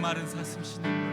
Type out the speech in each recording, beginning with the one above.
목마른 사슴 시는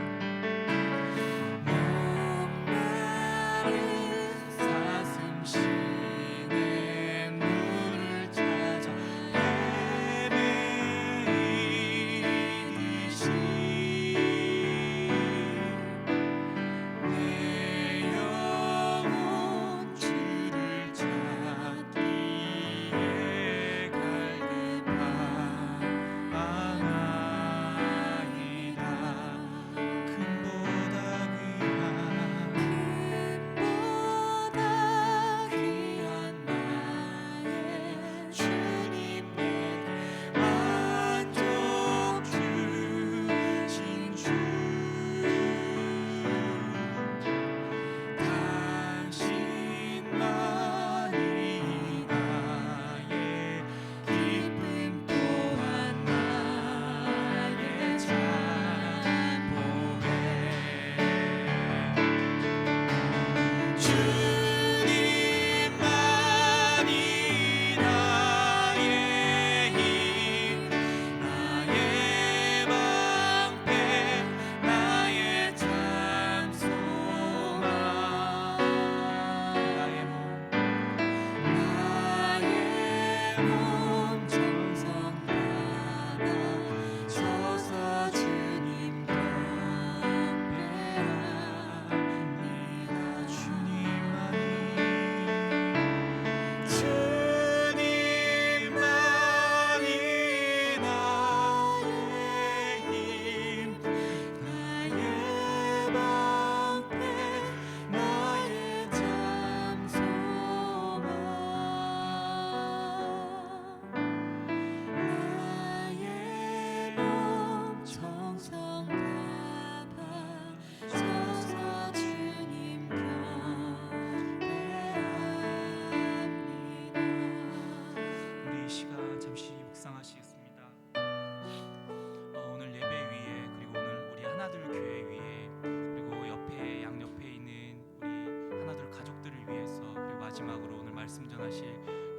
말씀 전하실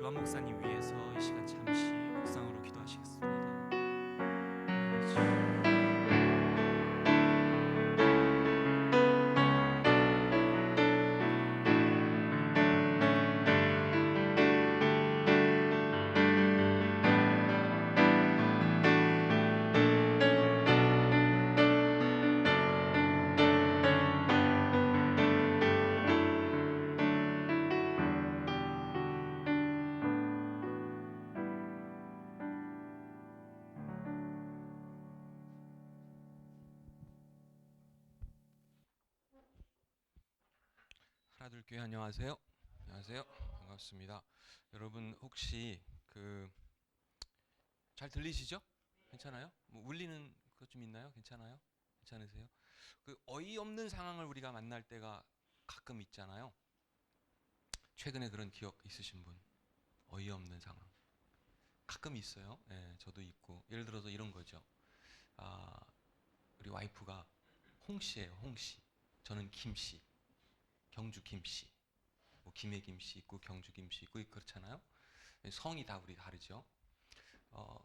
요한 목사님 위해서 이 시간 잠시 묵상으로 기도하시겠습니다. 하나둘교회 안녕하세요. 안녕하세요. 반갑습니다. 여러분 혹시 잘 들리시죠? 괜찮아요? 뭐 울리는 것 좀 있나요? 괜찮아요? 괜찮으세요? 어이없는 상황을 우리가 만날 때가 가끔 있잖아요. 최근에 그런 기억 있으신 분? 어이없는 상황 가끔 있어요. 예, 저도 있고. 예를 들어서 이런 거죠. 우리 와이프가 홍씨예요. 홍씨. 저는 김씨. 경주 김씨. 뭐 김해 김씨 있고 경주 김씨 있고 그렇잖아요. 성이 다 우리 다르죠.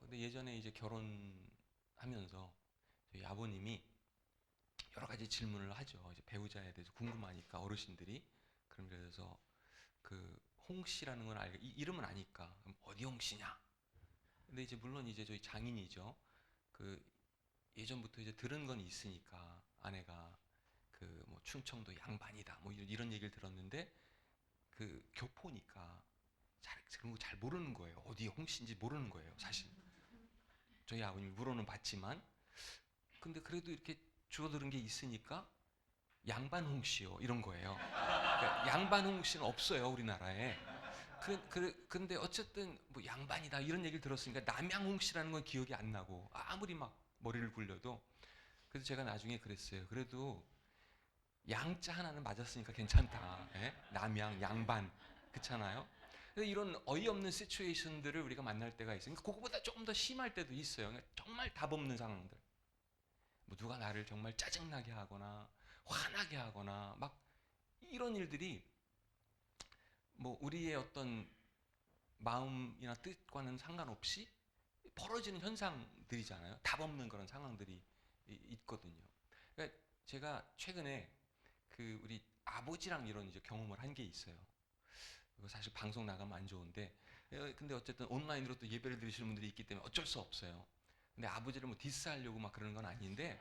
근데 예전에 이제 결혼하면서 저희 아버님이 여러 가지 질문을 하죠. 이제 배우자에 대해서 궁금하니까 어르신들이. 그래서 홍씨라는 건 알고 이름은 아니까 그럼 어디 홍씨냐. 근데 이제 물론 이제 저희 장인이죠. 예전부터 이제 들은 건 있으니까 아내가 뭐 충청도 양반이다 뭐 이런 얘기를 들었는데 교포니까 그런 거 잘 모르는 거예요. 어디 홍씨인지 모르는 거예요, 사실. 저희 아버님이 물어는 봤지만, 근데 그래도 이렇게 주워들은 게 있으니까 양반 홍씨요 이런 거예요. 그러니까 양반 홍씨는 없어요, 우리나라에. 근데 어쨌든 뭐 양반이다 이런 얘기를 들었으니까 남양 홍씨라는 건 기억이 안 나고 아무리 막 머리를 굴려도. 그래서 제가 나중에 그랬어요. 그래도 양자 하나는 맞았으니까 괜찮다. 예? 남양, 양반, 그렇잖아요. 이런 어이없는 시츄에이션들을 우리가 만날 때가 있어요. 그러니까 그거보다 조금 더 심할 때도 있어요. 그러니까 정말 답 없는 상황들. 뭐 누가 나를 정말 짜증나게 하거나 화나게 하거나 막 이런 일들이 뭐 우리의 어떤 마음이나 뜻과는 상관없이 벌어지는 현상들이잖아요. 답 없는 그런 상황들이 있거든요. 그러니까 제가 최근에 그 우리 아버지랑 이런 이제 경험을 한 게 있어요. 이거 사실 방송 나가면 안 좋은데, 근데 어쨌든 온라인으로 또 예배를 드리시는 분들이 있기 때문에 어쩔 수 없어요. 근데 아버지를 뭐 디스하려고 막 그러는 건 아닌데,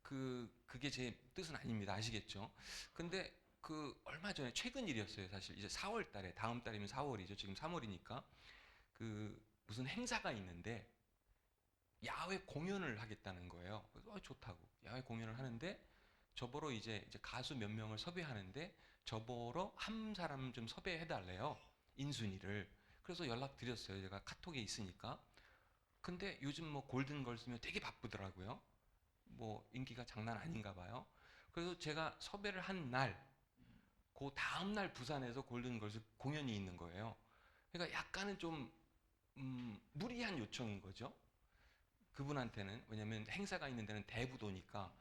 그게 제 뜻은 아닙니다. 아시겠죠? 근데 그 얼마 전에 최근 일이었어요. 사실 이제 4월 달에, 다음 달이면 4월이죠. 지금 3월이니까 그 무슨 행사가 있는데 야외 공연을 하겠다는 거예요. 그래서 좋다고 야외 공연을 하는데 저보러 이제 가수 몇 명을 섭외하는데 저보러 한 사람 좀 섭외해 달래요. 인순이를. 그래서 연락 드렸어요. 제가 카톡에 있으니까. 근데 요즘 뭐 골든걸스면 되게 바쁘더라고요. 뭐 인기가 장난 아닌가 봐요. 그래서 제가 섭외를 한 날, 그 다음 날 부산에서 골든걸스 공연이 있는 거예요. 그러니까 약간은 좀 무리한 요청인 거죠. 그분한테는. 왜냐면 행사가 있는 데는 대부도니까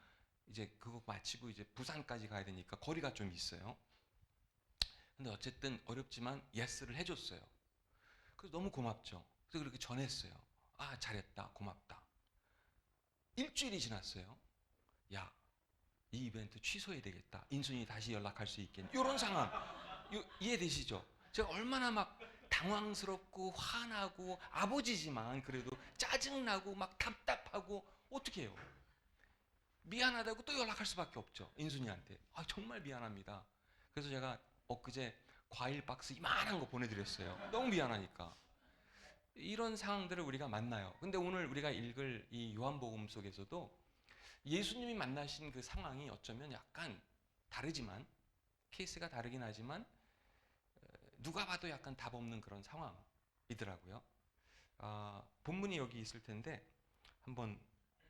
이제 그거 마치고 이제 부산까지 가야 되니까 거리가 좀 있어요. 근데 어쨌든 어렵지만 예스를 해줬어요. 그래서 너무 고맙죠. 그래서 그렇게 전했어요. 아, 잘했다, 고맙다. 일주일이 지났어요. 야, 이 이벤트 취소해야 되겠다. 인순이 다시 연락할 수 있겠네. 이런 상황 이해되시죠? 제가 얼마나 막 당황스럽고 화나고, 아버지지만 그래도 짜증나고 막 답답하고 어떻게 해요? 미안하다고 또 연락할 수밖에 없죠. 인순이한테. 아, 정말 미안합니다. 그래서 제가 엊그제 과일 박스 이만한 거 보내드렸어요. 너무 미안하니까. 이런 상황들을 우리가 만나요. 근데 오늘 우리가 읽을 이 요한복음 속에서도 예수님이 만나신 그 상황이 어쩌면 약간 다르지만, 케이스가 다르긴 하지만 누가 봐도 약간 답 없는 그런 상황이더라고요. 본문이 여기 있을 텐데 한번,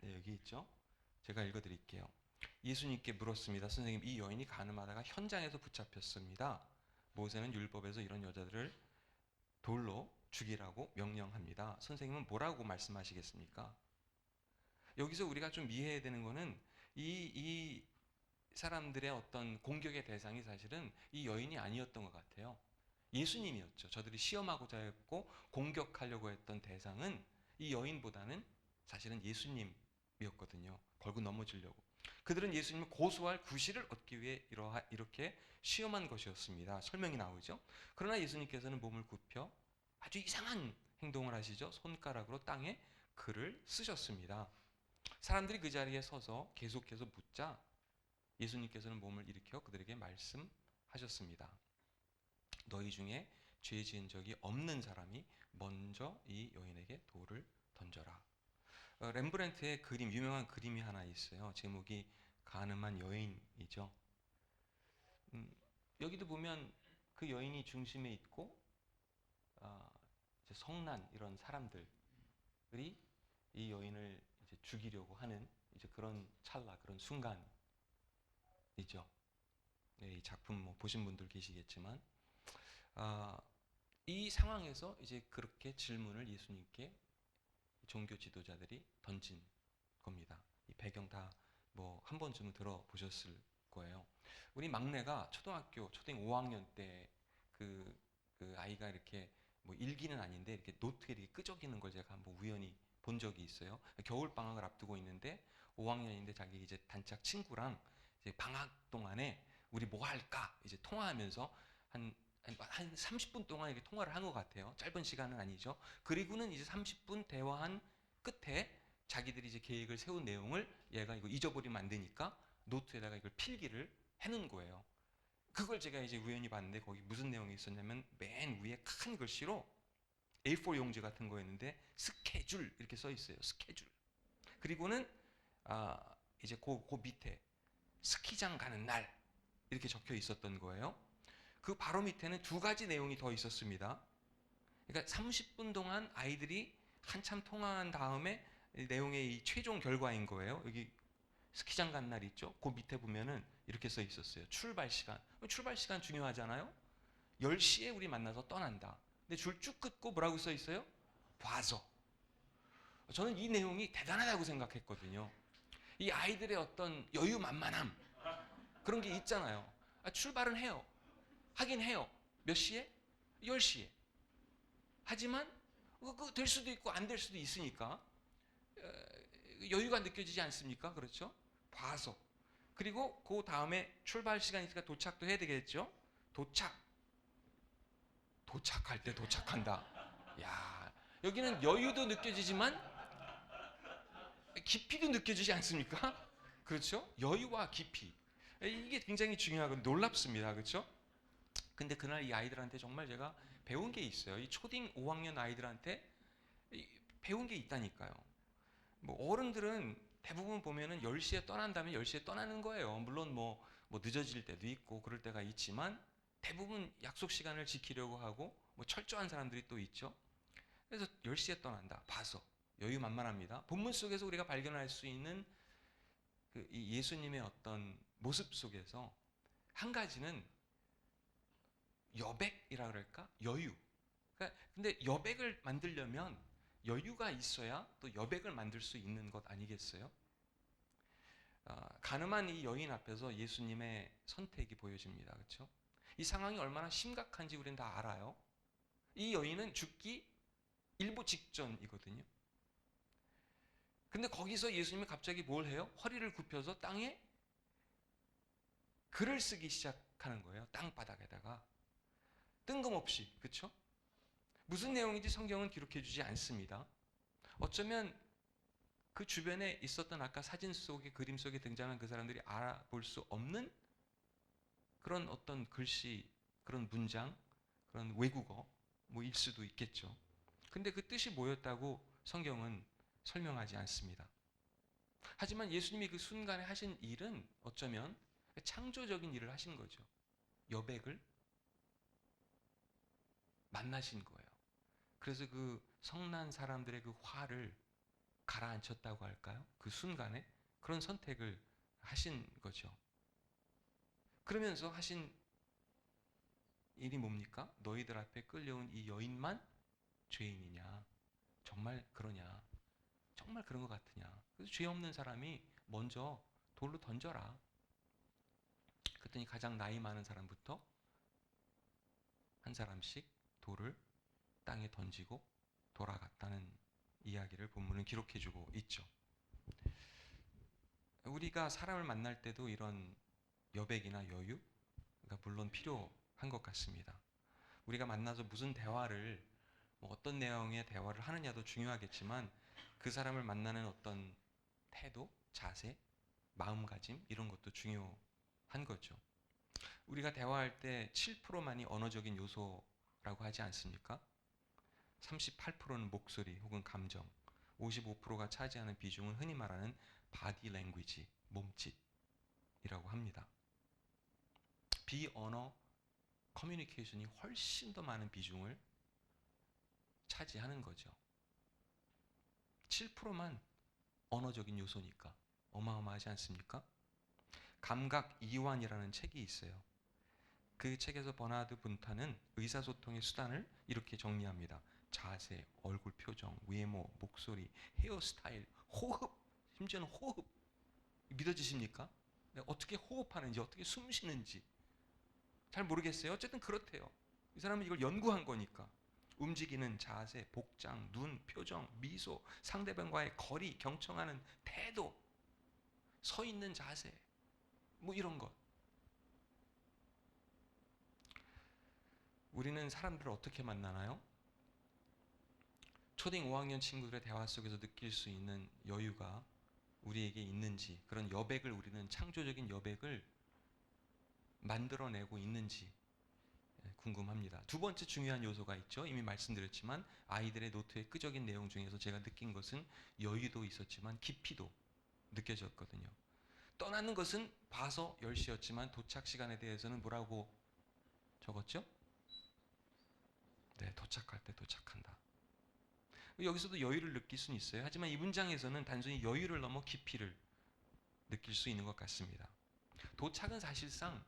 네, 여기 있죠. 제가 읽어드릴게요. 예수님께 물었습니다. 선생님, 이 여인이 간음하다가 현장에서 붙잡혔습니다. 모세는 율법에서 이런 여자들을 돌로 죽이라고 명령합니다. 선생님은 뭐라고 말씀하시겠습니까? 여기서 우리가 좀 이해해야 되는 거는 이 사람들의 어떤 공격의 대상이 사실은 이 여인이 아니었던 것 같아요. 예수님이었죠. 저들이 시험하고자 했고 공격하려고 했던 대상은 이 여인보다는 사실은 예수님이었거든요. 걸고 넘어지려고. 그들은 예수님을 고소할 구실을 얻기 위해 이렇게 시험한 것이었습니다. 설명이 나오죠. 그러나 예수님께서는 몸을 굽혀 아주 이상한 행동을 하시죠. 손가락으로 땅에 글을 쓰셨습니다. 사람들이 그 자리에 서서 계속해서 묻자 예수님께서는 몸을 일으켜 그들에게 말씀하셨습니다. 너희 중에 죄 지은 적이 없는 사람이 먼저 이 여인에게 돌을 던져라. 렘브란트의 그림, 유명한 그림이 하나 있어요. 제목이 가늠한 여인이죠. 여기도 보면 그 여인이 중심에 있고, 이제 성난 이런 사람들이 이 여인을 이제 죽이려고 하는 이제 그런 찰나, 그런 순간이죠. 네, 이 작품 뭐 보신 분들 계시겠지만, 이 상황에서 이제 그렇게 질문을 예수님께 종교 지도자들이 던진 겁니다. 이 배경 다 뭐 한 번쯤은 들어보셨을 거예요. 우리 막내가 초등 5학년 때 그 아이가 이렇게 뭐 일기는 아닌데 이렇게 노트에 이렇게 끄적이는 걸 제가 한번 우연히 본 적이 있어요. 겨울 방학을 앞두고 있는데 5학년인데 자기 이제 단짝 친구랑 이제 방학 동안에 우리 뭐 할까 이제 통화하면서 한 30분 동안 이렇게 통화를 한 것 같아요. 짧은 시간은 아니죠. 그리고는 이제 30분 대화한 끝에 자기들이 이제 계획을 세운 내용을 얘가 이거 잊어버리면 안 되니까 노트에다가 이걸 필기를 해놓은 거예요. 그걸 제가 이제 우연히 봤는데 거기 무슨 내용이 있었냐면 맨 위에 큰 글씨로 A4 용지 같은 거였는데 스케줄 이렇게 써 있어요. 스케줄. 그리고는 이제 그 밑에 스키장 가는 날 이렇게 적혀 있었던 거예요. 그 바로 밑에는 두 가지 내용이 더 있었습니다. 그러니까 30분 동안 아이들이 한참 통화한 다음에 내용의 이 최종 결과인 거예요. 여기 스키장 간 날 있죠? 그 밑에 보면은 이렇게 써 있었어요. 출발 시간. 출발 시간 중요하잖아요. 10시에 우리 만나서 떠난다. 근데 줄 쭉 긋고 뭐라고 써 있어요? 봐서. 저는 이 내용이 대단하다고 생각했거든요. 이 아이들의 어떤 여유만만함 그런 게 있잖아요. 출발은 해요. 하긴 해요. 몇 시에? 10시에. 하지만 될 수도 있고 안 될 수도 있으니까 여유가 느껴지지 않습니까? 그렇죠? 봐서. 그리고 그 다음에 출발 시간이 있으니까 도착도 해야 되겠죠? 도착할 때 도착한다. 야, 여기는 여유도 느껴지지만 깊이도 느껴지지 않습니까? 그렇죠? 여유와 깊이. 이게 굉장히 중요하고 놀랍습니다. 그렇죠? 근데 그날 이 아이들한테 정말 제가 배운 게 있어요. 이 초딩 5학년 아이들한테 배운 게 있다니까요. 뭐 어른들은 대부분 보면은 10시에 떠난다면 10시에 떠나는 거예요. 물론 뭐 늦어질 때도 있고 그럴 때가 있지만 대부분 약속 시간을 지키려고 하고 뭐 철저한 사람들이 또 있죠. 그래서 10시에 떠난다. 봐서 여유만만합니다. 본문 속에서 우리가 발견할 수 있는 이 예수님의 어떤 모습 속에서 한 가지는 여백이라 그럴까? 여유. 그러니까 근데 여백을 만들려면 여유가 있어야 또 여백을 만들 수 있는 것 아니겠어요? 가늠한 이 여인 앞에서 예수님의 선택이 보여집니다. 그렇죠? 이 상황이 얼마나 심각한지 우리는 다 알아요. 이 여인은 죽기 일보 직전이거든요. 근데 거기서 예수님이 갑자기 뭘 해요? 허리를 굽혀서 땅에 글을 쓰기 시작하는 거예요. 땅바닥에다가. 뜬금없이. 그렇죠? 무슨 내용인지 성경은 기록해 주지 않습니다. 어쩌면 그 주변에 있었던 아까 사진 속에 그림 속에 등장한 그 사람들이 알아볼 수 없는 그런 어떤 글씨, 그런 문장, 그런 외국어 뭐일 수도 있겠죠. 근데 그 뜻이 뭐였다고 성경은 설명하지 않습니다. 하지만 예수님이 그 순간에 하신 일은 어쩌면 창조적인 일을 하신 거죠. 여백을 만나신 거예요. 그래서 그 성난 사람들의 그 화를 가라앉혔다고 할까요? 그 순간에 그런 선택을 하신 거죠. 그러면서 하신 일이 뭡니까? 너희들 앞에 끌려온 이 여인만 죄인이냐? 정말 그러냐? 정말 그런 것 같으냐? 그래서 죄 없는 사람이 먼저 돌로 던져라. 그랬더니 가장 나이 많은 사람부터 한 사람씩 돌을 땅에 던지고 돌아갔다는 이야기를 본문은 기록해주고 있죠. 우리가 사람을 만날 때도 이런 여백이나 여유가 물론 필요한 것 같습니다. 우리가 만나서 무슨 대화를 뭐 어떤 내용의 대화를 하느냐도 중요하겠지만 그 사람을 만나는 어떤 태도, 자세, 마음가짐 이런 것도 중요한 거죠. 우리가 대화할 때 7%만이 언어적인 요소라고 하지 않습니까? 38%는 목소리 혹은 감정, 55%가 차지하는 비중은 흔히 말하는 바디 랭귀지, 몸짓이라고 합니다. 비언어 커뮤니케이션이 훨씬 더 많은 비중을 차지하는 거죠. 7%만 언어적인 요소니까 어마어마하지 않습니까? 감각 이완이라는 책이 있어요. 그 책에서 버나드 분타는 의사소통의 수단을 이렇게 정리합니다. 자세, 얼굴 표정, 외모, 목소리, 헤어스타일, 호흡, 심지어는 호흡. 믿어지십니까? 어떻게 호흡하는지, 어떻게 숨 쉬는지 잘 모르겠어요. 어쨌든 그렇대요. 이 사람은 이걸 연구한 거니까. 움직이는 자세, 복장, 눈, 표정, 미소, 상대방과의 거리, 경청하는 태도, 서 있는 자세, 뭐 이런 것. 우리는 사람들을 어떻게 만나나요? 초딩 5학년 친구들의 대화 속에서 느낄 수 있는 여유가 우리에게 있는지, 그런 여백을 우리는 창조적인 여백을 만들어내고 있는지 궁금합니다. 두 번째 중요한 요소가 있죠. 이미 말씀드렸지만 아이들의 노트의 끄적인 내용 중에서 제가 느낀 것은 여유도 있었지만 깊이도 느껴졌거든요. 떠나는 것은 봐서 10시였지만 도착 시간에 대해서는 뭐라고 적었죠? 네, 도착할 때 도착한다. 여기서도 여유를 느낄 수는 있어요. 하지만 이 문장에서는 단순히 여유를 넘어 깊이를 느낄 수 있는 것 같습니다. 도착은 사실상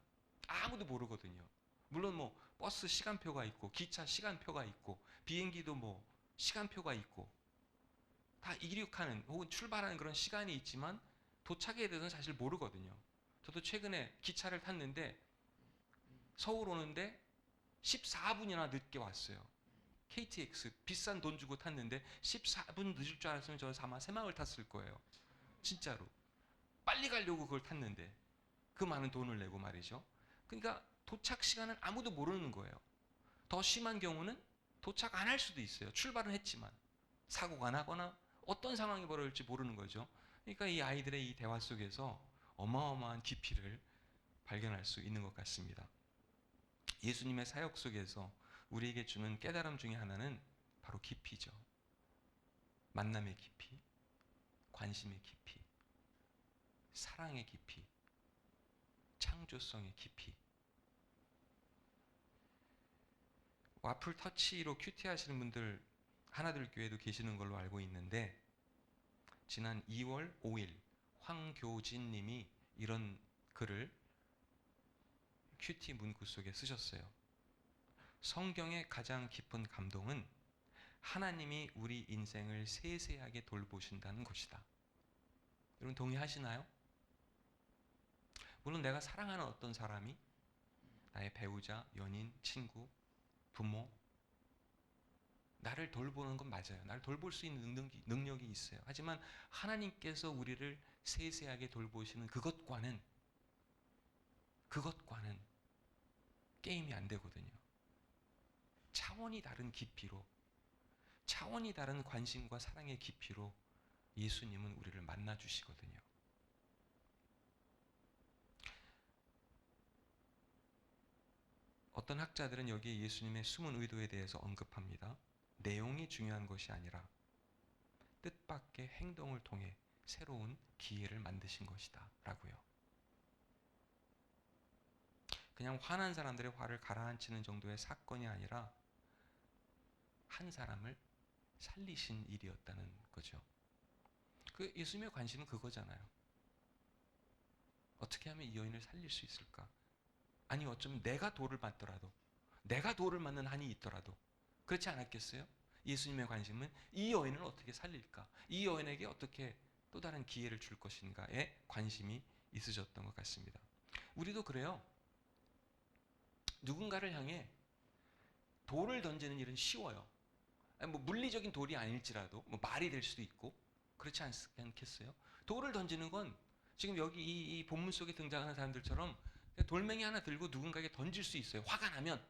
아무도 모르거든요. 물론 뭐 버스 시간표가 있고 기차 시간표가 있고 비행기도 뭐 시간표가 있고 다 이륙하는 혹은 출발하는 그런 시간이 있지만 도착에 대해서는 사실 모르거든요. 저도 최근에 기차를 탔는데 서울 오는데 14분이나 늦게 왔어요. KTX 비싼 돈 주고 탔는데 14분 늦을 줄 알았으면 저 아마 새마을 탔을 거예요. 진짜로. 빨리 가려고 그걸 탔는데 그 많은 돈을 내고 말이죠. 그러니까 도착 시간은 아무도 모르는 거예요. 더 심한 경우는 도착 안 할 수도 있어요. 출발은 했지만 사고가 나거나 어떤 상황이 벌어질지 모르는 거죠. 그러니까 이 아이들의 이 대화 속에서 어마어마한 깊이를 발견할 수 있는 것 같습니다. 예수님의 사역 속에서 우리에게 주는 깨달음 중에 하나는 바로 깊이죠. 만남의 깊이, 관심의 깊이, 사랑의 깊이, 창조성의 깊이. 와플 터치로 큐티 하시는 분들 하나들 교회도 계시는 걸로 알고 있는데, 지난 2월 5일 황교진 님이 이런 글을 큐티 문구 속에 쓰셨어요. 성경의 가장 깊은 감동은 하나님이 우리 인생을 세세하게 돌보신다는 것이다. 여러분 동의하시나요? 물론 내가 사랑하는 어떤 사람이 나의 배우자, 연인, 친구, 부모 나를 돌보는 건 맞아요. 나를 돌볼 수 있는 능력이 있어요. 하지만 하나님께서 우리를 세세하게 돌보시는 그것과는 게임이 안 되거든요. 차원이 다른 깊이로, 차원이 다른 관심과 사랑의 깊이로 예수님은 우리를 만나 주시거든요. 어떤 학자들은 여기에 예수님의 숨은 의도에 대해서 언급합니다. 내용이 중요한 것이 아니라 뜻밖의 행동을 통해 새로운 기회를 만드신 것이다 라고요. 그냥 화난 사람들의 화를 가라앉히는 정도의 사건이 아니라 한 사람을 살리신 일이었다는 거죠. 그 예수님의 관심은 그거잖아요. 어떻게 하면 이 여인을 살릴 수 있을까? 아니 어쩌면 내가 돌을 맞더라도, 내가 돌을 맞는 한이 있더라도 그렇지 않았겠어요? 예수님의 관심은 이 여인을 어떻게 살릴까? 이 여인에게 어떻게 또 다른 기회를 줄 것인가에 관심이 있으셨던 것 같습니다. 우리도 그래요. 누군가를 향해 돌을 던지는 일은 쉬워요. 뭐 물리적인 돌이 아닐지라도 뭐 말이 될 수도 있고 그렇지 않겠어요? 돌을 던지는 건 지금 여기 이 본문 속에 등장하는 사람들처럼 돌멩이 하나 들고 누군가에게 던질 수 있어요. 화가 나면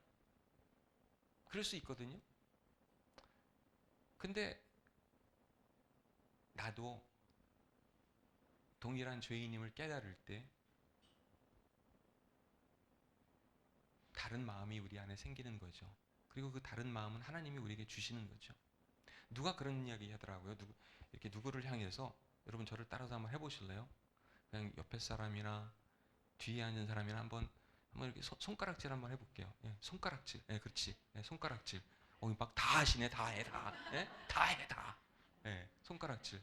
그럴 수 있거든요. 근데 나도 동일한 죄인임을 깨달을 때 다른 마음이 우리 안에 생기는 거죠. 그리고 그 다른 마음은 하나님이 우리에게 주시는 거죠. 누가 그런 이야기 하더라고요. 이렇게 누구를 향해서, 여러분 저를 따라서 한번 해보실래요? 그냥 옆에 사람이나 뒤에 앉은 사람이나 한번 이렇게 손가락질 한번 해볼게요. 예, 손가락질. 예, 그렇지. 예, 손가락질. 막 다 하시네. 다 해, 다. 예? 다 해, 다. 예, 손가락질.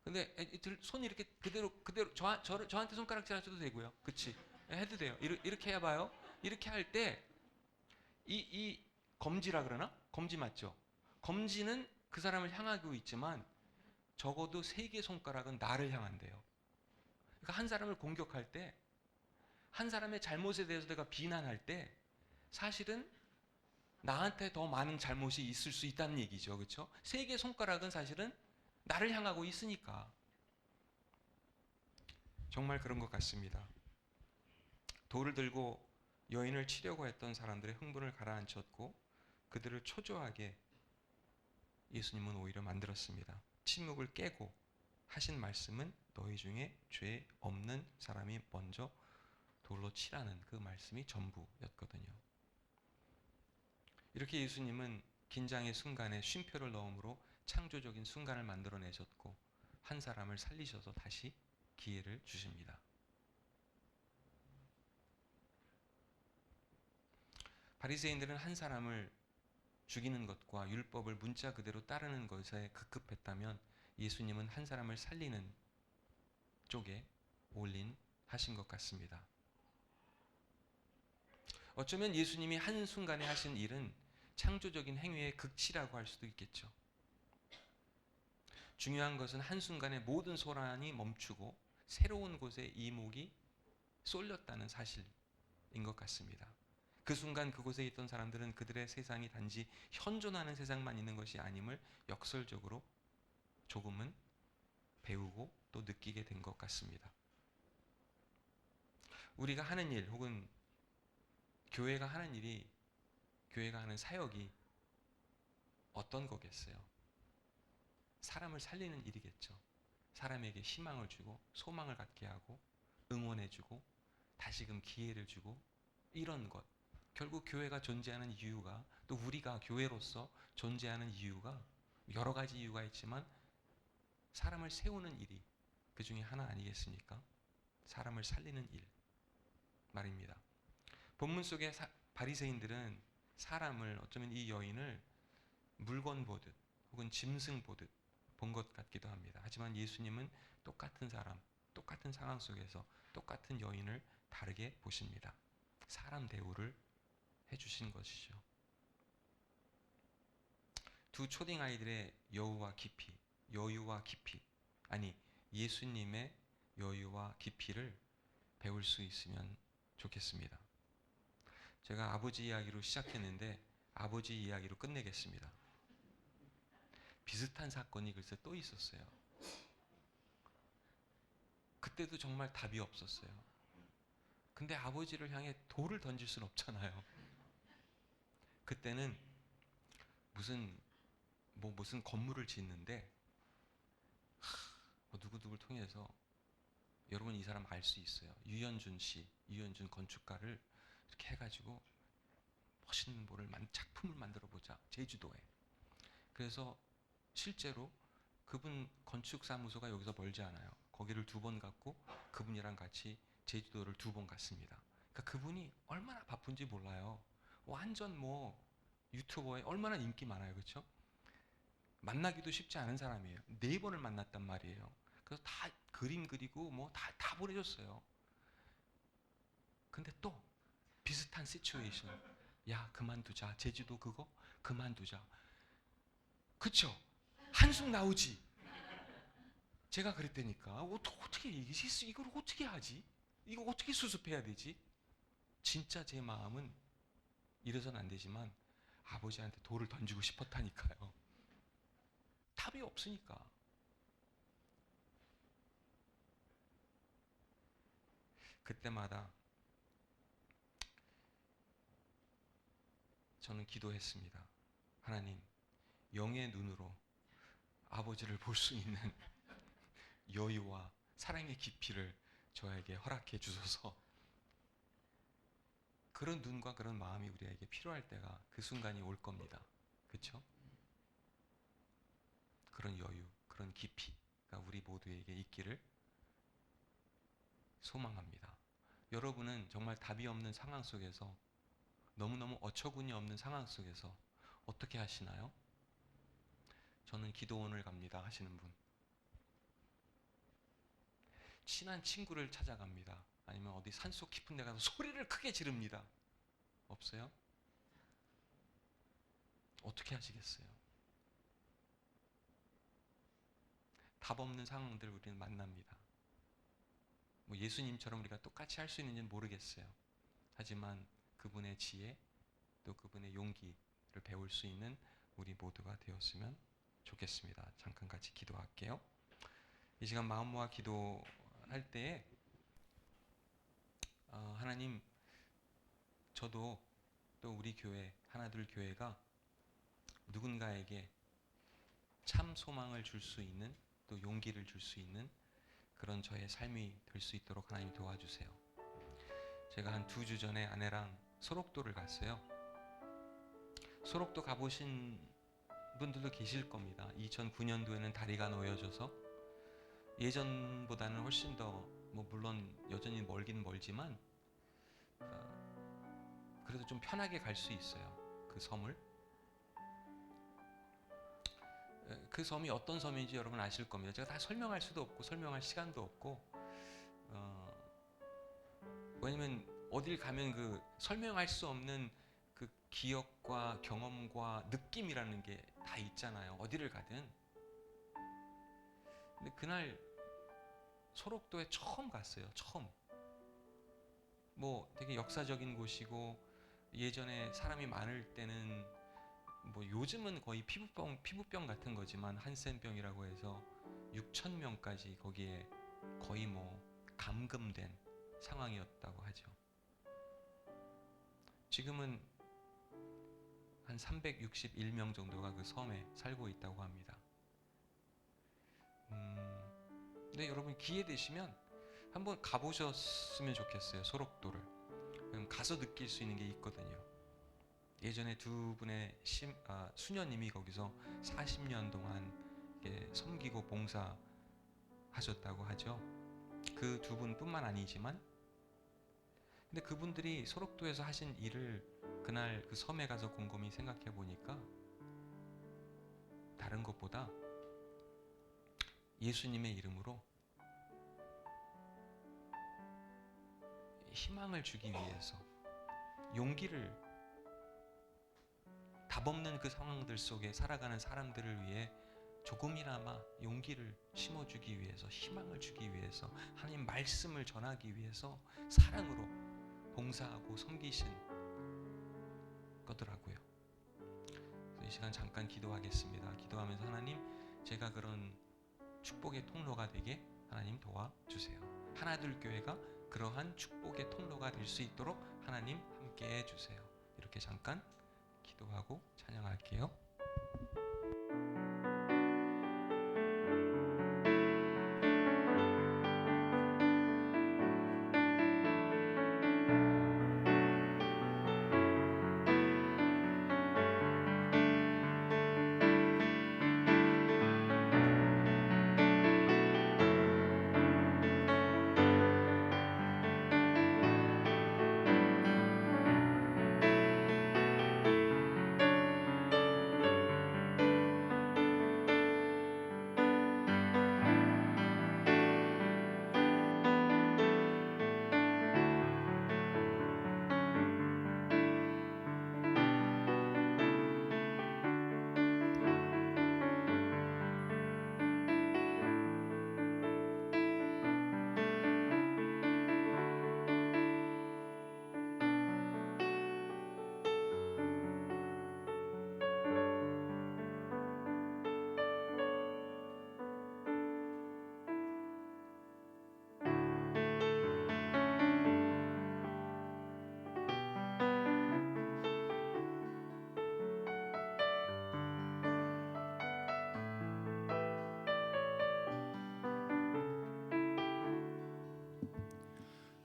근데 손 이렇게 그대로 저한테 손가락질 하셔도 되고요. 그치? 예, 해도 돼요. 이렇게 해봐요. 이렇게 할 때 이 검지라 그러나? 검지 맞죠? 검지는 그 사람을 향하고 있지만 적어도 3개 손가락은 나를 향한대요. 그러니까 한 사람을 공격할 때, 한 사람의 잘못에 대해서 내가 비난할 때 사실은 나한테 더 많은 잘못이 있을 수 있다는 얘기죠. 그렇죠? 3개 손가락은 사실은 나를 향하고 있으니까. 정말 그런 것 같습니다. 돌을 들고 여인을 치려고 했던 사람들의 흥분을 가라앉혔고 그들을 초조하게 예수님은 오히려 만들었습니다. 침묵을 깨고 하신 말씀은 너희 중에 죄 없는 사람이 먼저 돌로 치라는 그 말씀이 전부였거든요. 이렇게 예수님은 긴장의 순간에 쉼표를 넣음으로 창조적인 순간을 만들어내셨고 한 사람을 살리셔서 다시 기회를 주십니다. 바리새인들은 한 사람을 죽이는 것과 율법을 문자 그대로 따르는 것에 급급했다면 예수님은 한 사람을 살리는 쪽에 올인하신 것 같습니다. 어쩌면 예수님이 한순간에 하신 일은 창조적인 행위의 극치라고 할 수도 있겠죠. 중요한 것은 한순간에 모든 소란이 멈추고 새로운 곳에 이목이 쏠렸다는 사실인 것 같습니다. 그 순간 그곳에 있던 사람들은 그들의 세상이 단지 현존하는 세상만 있는 것이 아님을 역설적으로 조금은 배우고 또 느끼게 된 것 같습니다. 우리가 하는 일 혹은 교회가 하는 일이, 교회가 하는 사역이 어떤 거겠어요? 사람을 살리는 일이겠죠. 사람에게 희망을 주고 소망을 갖게 하고 응원해주고 다시금 기회를 주고, 이런 것. 결국 교회가 존재하는 이유가, 또 우리가 교회로서 존재하는 이유가 여러 가지 이유가 있지만 사람을 세우는 일이 그 중에 하나 아니겠습니까? 사람을 살리는 일 말입니다. 본문 속의 바리새인들은 사람을, 어쩌면 이 여인을 물건 보듯 혹은 짐승 보듯 본 것 같기도 합니다. 하지만 예수님은 똑같은 사람, 똑같은 상황 속에서 똑같은 여인을 다르게 보십니다. 사람 대우를 해주신 것이죠. 두 초딩 아이들의 여유와 깊이, 아니 예수님의 여유와 깊이를 배울 수 있으면 좋겠습니다. 제가 아버지 이야기로 시작했는데 아버지 이야기로 끝내겠습니다. 비슷한 사건이 글쎄 또 있었어요. 그때도 정말 답이 없었어요. 근데 아버지를 향해 돌을 던질 수는 없잖아요. 그때는 무슨 건물을 짓는데 누구누구를 통해서, 여러분 이 사람 알 수 있어요. 유현준 건축가를 이렇게 해가지고 멋있는 작품을 만들어 보자, 제주도에. 그래서 실제로 그분 건축사무소가 여기서 멀지 않아요. 거기를 2번 갔고 그분이랑 같이 제주도를 2번 갔습니다. 그러니까 그분이 얼마나 바쁜지 몰라요. 완전 유튜버에 얼마나 인기 많아요. 그렇죠? 만나기도 쉽지 않은 사람이에요. 4번을 만났단 말이에요. 그래서 다 그림 그리고 다 보내줬어요. 근데 또 비슷한 시츄에이션. 야, 그만두자. 제주도 그거 그만두자. 그쵸? 한숨 나오지. 제가 그랬다니까. 어떻게 이걸 어떻게 하지? 이거 어떻게 수습해야 되지? 진짜 제 마음은 이래서는 안 되지만 아버지한테 돌을 던지고 싶었다니까요. 답이 없으니까. 그때마다 저는 기도했습니다. 하나님, 영의 눈으로 아버지를 볼 수 있는 여유와 사랑의 깊이를 저에게 허락해 주소서. 그런 눈과 그런 마음이 우리에게 필요할 때가, 그 순간이 올 겁니다. 그렇죠? 그런 여유, 그런 깊이가 우리 모두에게 있기를 소망합니다. 여러분은 정말 답이 없는 상황 속에서, 너무너무 어처구니 없는 상황 속에서 어떻게 하시나요? 저는 기도원을 갑니다 하시는 분, 친한 친구를 찾아갑니다. 아니면 어디 산속 깊은 데 가서 소리를 크게 지릅니다. 없어요? 어떻게 하시겠어요? 답 없는 상황들 우리는 만납니다. 예수님처럼 우리가 똑같이 할 수 있는지는 모르겠어요. 하지만 그분의 지혜, 또 그분의 용기를 배울 수 있는 우리 모두가 되었으면 좋겠습니다. 잠깐 같이 기도할게요. 이 시간 마음 모아 기도할 때에 하나님, 저도 또 우리 교회 하나둘 교회가 누군가에게 참 소망을 줄 수 있는, 또 용기를 줄 수 있는 그런 저의 삶이 될 수 있도록 하나님 도와주세요. 제가 한 2주 전에 아내랑 소록도를 갔어요. 소록도 가보신 분들도 계실 겁니다. 2009년도에는 다리가 놓여져서 예전보다는 훨씬 더 물론 여전히 멀긴 멀지만 그래도 좀 편하게 갈 수 있어요. 그 섬을. 그 섬이 어떤 섬인지 여러분 아실 겁니다. 제가 다 설명할 수도 없고 설명할 시간도 없고, 왜냐면 어딜 가면 그 설명할 수 없는 그 기억과 경험과 느낌이라는 게 다 있잖아요. 어디를 가든. 근데 그날 소록도에 처음 갔어요. 처음. 되게 역사적인 곳이고 예전에 사람이 많을 때는 뭐 요즘은 거의 피부병 같은 거지만 한센병이라고 해서 6천 명까지 거기에 거의 뭐 감금된 상황이었다고 하죠. 지금은 한 361명 정도가 그 섬에 살고 있다고 합니다. 근데 여러분 기회 되시면 한번 가보셨으면 좋겠어요. 소록도를. 가서 느낄 수 있는 게 있거든요. 예전에 두 분의 수녀님이 거기서 40년 동안 섬기고 봉사하셨다고 하죠. 그 두 분뿐만 아니지만, 근데 그분들이 소록도에서 하신 일을 그날 그 섬에 가서 곰곰이 생각해 보니까 다른 것보다 예수님의 이름으로 희망을 주기 위해서, 용기를, 답없는 그 상황들 속에 살아가는 사람들을 위해 조금이나마 용기를 심어주기 위해서, 희망을 주기 위해서, 하나님 말씀을 전하기 위해서 사랑으로 봉사하고 섬기신 거더라고요. 그래서 이 시간 잠깐 기도하겠습니다. 기도하면서 하나님, 제가 그런 축복의 통로가 되게 하나님 도와주세요. 하나둘 교회가 그러한 축복의 통로가 될 수 있도록 하나님 함께 해주세요. 이렇게 잠깐 기도하고 찬양할게요.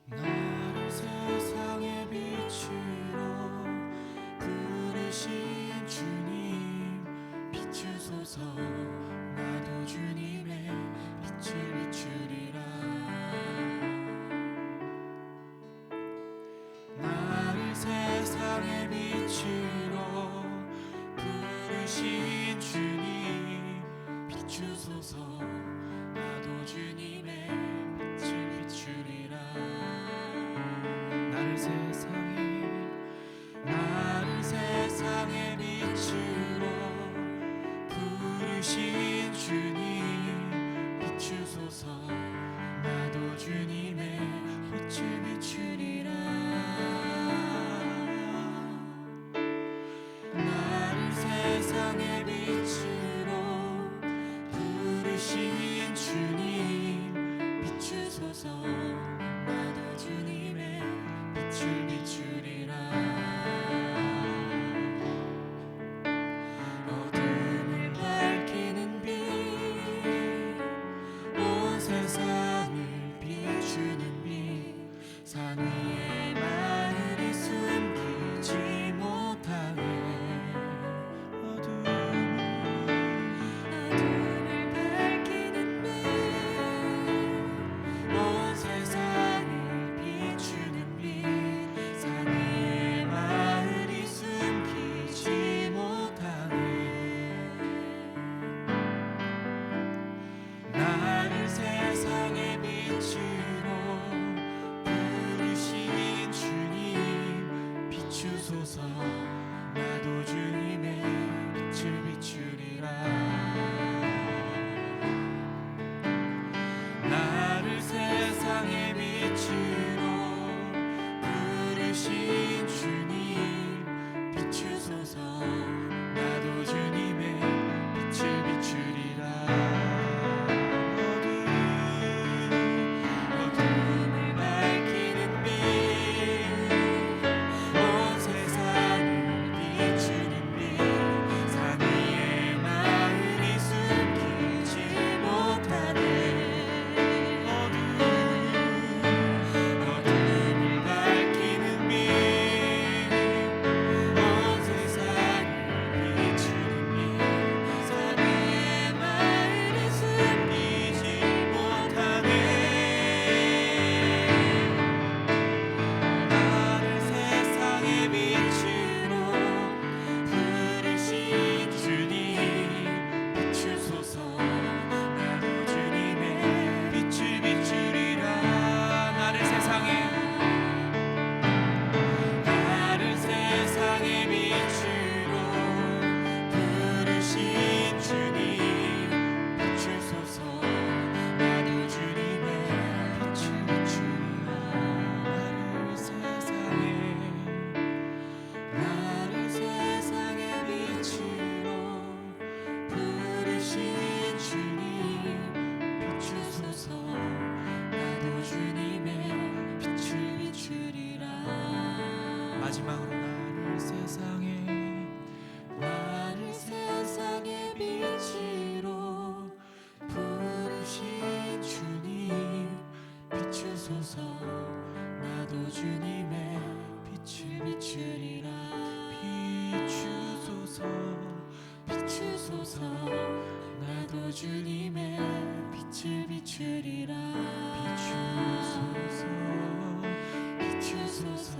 나를 세상의 빛으로 부르신 주님, 비추소서. 나도 주님의 빛을 비추리라. 나를 세상의 빛으로 부르신 주님, 비추소서. 나도 주님의 빛을 비추리라. 나를 세상의 빛으로 부르신 주님, 비추소서. 나도 주님의 빛을 비추리라. 나를 세상의 빛으로 부르신 주님, 비추소서. 나도 주님의 빛을 비추리라. 어둠을 밝히는 빛, 온 세상을 비추는 빛, 산 위의 마을이 숨기지 못하게. 어둠을 밝히는 빛, 온 세상을 비추는 빛, 산 위의 마을이 숨기지 못하게. 나를 세상의 빛으로 부르신 주님, 비추소서. 나도 주님의 빛을 비추리라. 나를 세상의 빛으로 부르신 주님, 비추리라 비추소서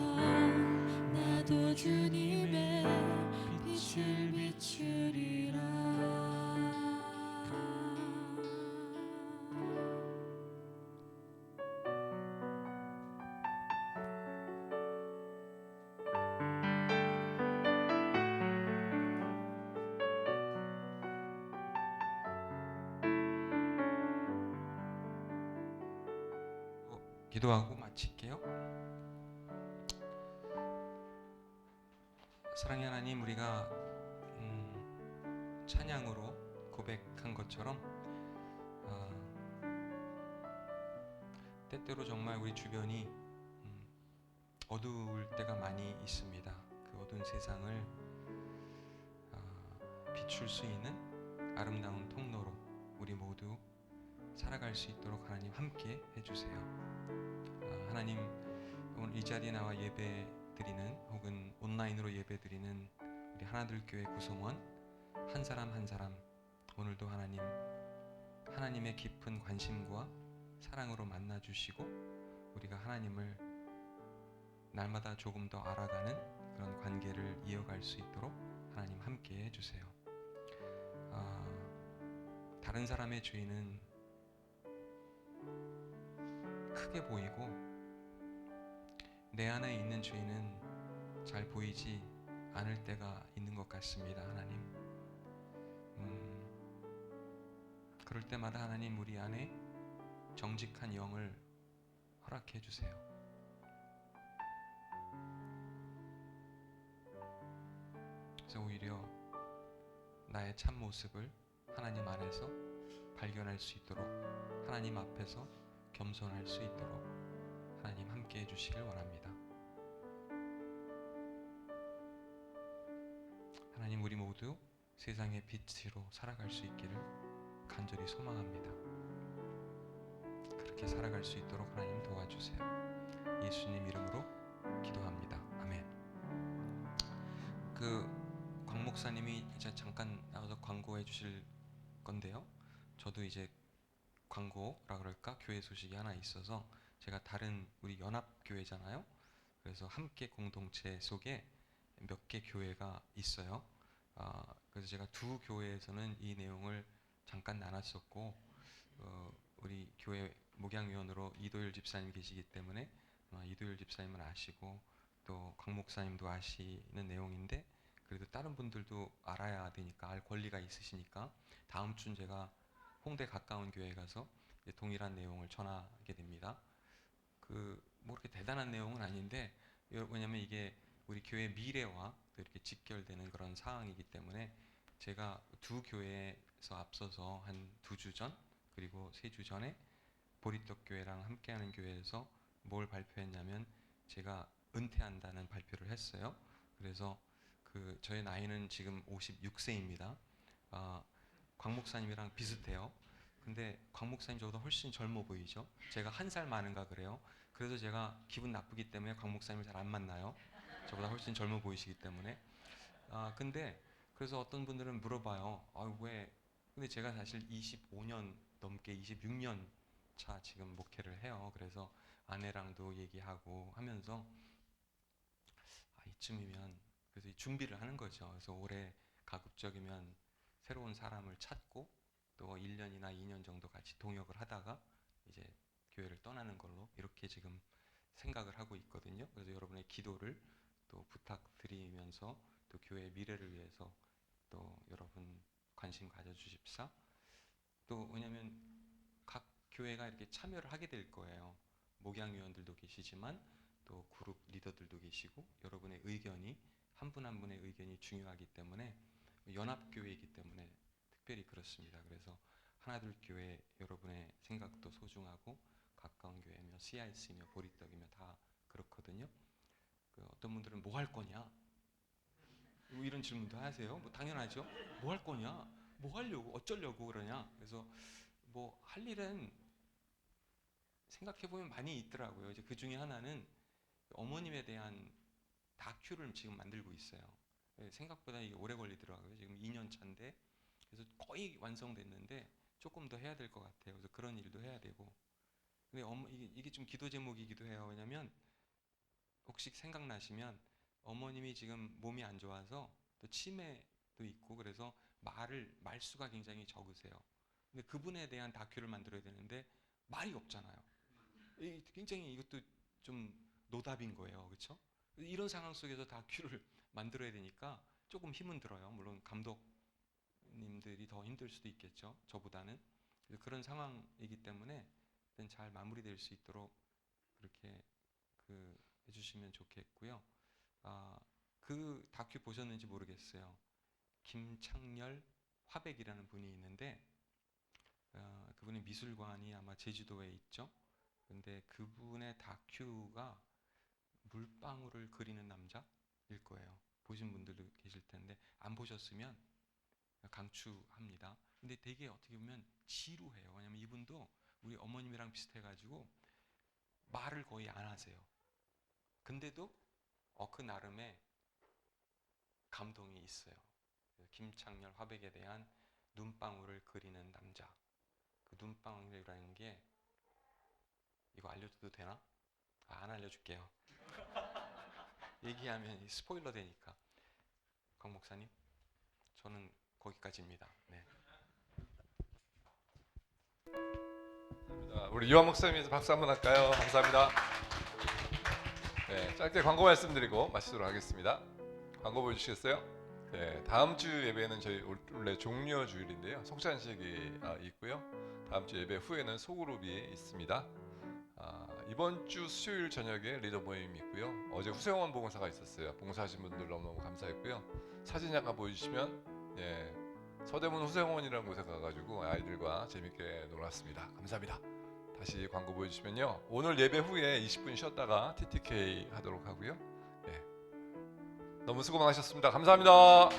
나도 주님의 빛을 비추리라. 기도하고 마칠게요. 사랑의 하나님, 우리가 찬양으로 고백한 것처럼 때때로 정말 우리 주변이 어두울 때가 많이 있습니다. 그 어두운 세상을 비출 수 있는 아름다운 통로로 우리 모두 살아갈 수 있도록 하나님 함께 해주세요. 하나님, 오늘 이 자리에 나와 예배 드리는 혹은 온라인으로 예배 드리는 우리 하나들 교회 구성원 한 사람 한 사람, 오늘도 하나님의 깊은 관심과 사랑으로 만나 주시고 우리가 하나님을 날마다 조금 더 알아가는 그런 관계를 이어갈 수 있도록 하나님 함께 해주세요. 다른 사람의 죄는 크게 보이고 내 안에 있는 죄는 잘 보이지 않을 때가 있는 것 같습니다. 하나님, 그럴 때마다 하나님 우리 안에 정직한 영을 허락해 주세요. 그래서 오히려 나의 참 모습을 하나님 안에서 발견할 수 있도록, 하나님 앞에서 겸손할 수 있도록 하나님 함께 해주시길 원합니다. 하나님, 우리 모두 세상의 빛으로 살아갈 수 있기를 간절히 소망합니다. 그렇게 살아갈 수 있도록 하나님 도와주세요. 예수님 이름으로 기도합니다. 아멘. 곽 목사님이 이제 잠깐 나와서 광고해 주실 건데요. 저도 이제 광고라 그럴까, 교회 소식이 하나 있어서, 제가 다른 우리 연합교회잖아요. 그래서 함께 공동체 속에 몇 개 교회가 있어요. 그래서 제가 두 교회에서는 이 내용을 잠깐 나눴었고, 우리 교회 목양위원으로 이도율 집사님 계시기 때문에 이도율 집사님은 아시고 또 곽 목사님도 아시는 내용인데, 그래도 다른 분들도 알아야 되니까, 알 권리가 있으시니까 다음 주는 제가 홍대 가까운 교회에 가서 동일한 내용을 전하게 됩니다. 뭐 그렇게 대단한 내용은 아닌데, 왜냐면 이게 우리 교회 미래와 또 이렇게 직결되는 그런 사항이기 때문에, 제가 두 교회에서 앞서서 한 2주 전 그리고 3주 전에 보리떡 교회랑 함께하는 교회에서 뭘 발표했냐면, 제가 은퇴한다는 발표를 했어요. 그래서 저의 나이는 지금 56세입니다. 곽 목사님이랑 비슷해요. 근데 곽 목사님 저보다 훨씬 젊어 보이죠? 제가 한 살 많은가 그래요. 그래서 제가 기분 나쁘기 때문에 곽 목사님을 잘 안 만나요. 저보다 훨씬 젊어 보이시기 때문에. 근데 그래서 어떤 분들은 물어봐요. 왜? 근데 제가 사실 25년 넘게 26년 차 지금 목회를 해요. 그래서 아내랑도 얘기하고 하면서 이쯤이면, 그래서 준비를 하는 거죠. 그래서 올해 가급적이면 새로운 사람을 찾고 또 1년이나 2년 정도 같이 동역을 하다가 이제 교회를 떠나는 걸로 이렇게 지금 생각을 하고 있거든요. 그래서 여러분의 기도를 또 부탁드리면서, 또 교회의 미래를 위해서 또 여러분 관심 가져주십사. 또 왜냐면 각 교회가 이렇게 참여를 하게 될 거예요. 목양위원들도 계시지만 또 그룹 리더들도 계시고, 여러분의 의견이, 한 분 한 분의 의견이 중요하기 때문에, 연합교회이기 때문에 특별히 그렇습니다. 그래서 하나둘 교회 여러분의 생각도 소중하고, 가까운 교회며 CIC며 보리떡이며 다 그렇거든요. 어떤 분들은 뭐 할 거냐, 뭐 이런 질문도 하세요. 뭐 당연하죠. 뭐 할 거냐, 뭐 하려고, 어쩌려고 그러냐. 그래서 뭐 할 일은 생각해 보면 많이 있더라고요. 이제 그 중에 하나는 어머님에 대한 다큐를 지금 만들고 있어요. 생각보다 이게 오래 걸리더라고요. 지금 2년 차인데, 그래서 거의 완성됐는데 조금 더 해야 될 것 같아요. 그래서 그런 일도 해야 되고. 근데 이게 좀 기도 제목이기도 해요. 왜냐면 혹시 생각나시면 어머님이 지금 몸이 안 좋아서 또 치매도 있고 그래서 말수가 굉장히 적으세요. 근데 그분에 대한 다큐를 만들어야 되는데 말이 없잖아요. 굉장히 이것도 좀 노답인 거예요. 그렇죠? 이런 상황 속에서 다큐를 만들어야 되니까 조금 힘은 들어요. 물론 감독님들이 더 힘들 수도 있겠죠. 저보다는. 그런 상황이기 때문에 잘 마무리될 수 있도록 그렇게 해주시면 좋겠고요. 그 다큐 보셨는지 모르겠어요. 김창렬 화백이라는 분이 있는데 그분의 미술관이 아마 제주도에 있죠. 근데 그분의 다큐가 물방울을 그리는 남자일 거예요. 보신 분들도 계실 텐데 안 보셨으면 강추합니다. 근데 되게 어떻게 보면 지루해요. 왜냐면 이분도 우리 어머님이랑 비슷해가지고 말을 거의 안 하세요. 근데도 그 나름의 감동이 있어요. 김창렬 화백에 대한 눈방울을 그리는 남자. 그 눈방울이라는 게 이거 알려줘도 되나? 안 알려줄게요. 얘기하면 스포일러 되니까. 강 목사님, 저는 거기까지입니다. 네. 감사합니다. 우리 유한 목사님께서 박수 한번 할까요? 감사합니다. 네, 짧게 광고 말씀드리고 마치도록 하겠습니다. 광고 보여주시겠어요? 네, 다음 주 예배는 저희 원래 종려 주일인데요. 속찬식이 있고요. 다음 주 예배 후에는 소그룹이 있습니다. 이번 주 수요일 저녁에 리더 모임이 있고요. 어제 후세원 봉사가 있었어요. 봉사하신 분들 너무너무 감사했고요. 사진 잠깐 보여주시면 서대문 후세원이라는 곳에 가가지고 아이들과 재밌게 놀았습니다. 감사합니다. 다시 광고 보여주시면요. 오늘 예배 후에 20분 쉬었다가 TTK 하도록 하고요. 너무 수고 많으셨습니다. 감사합니다.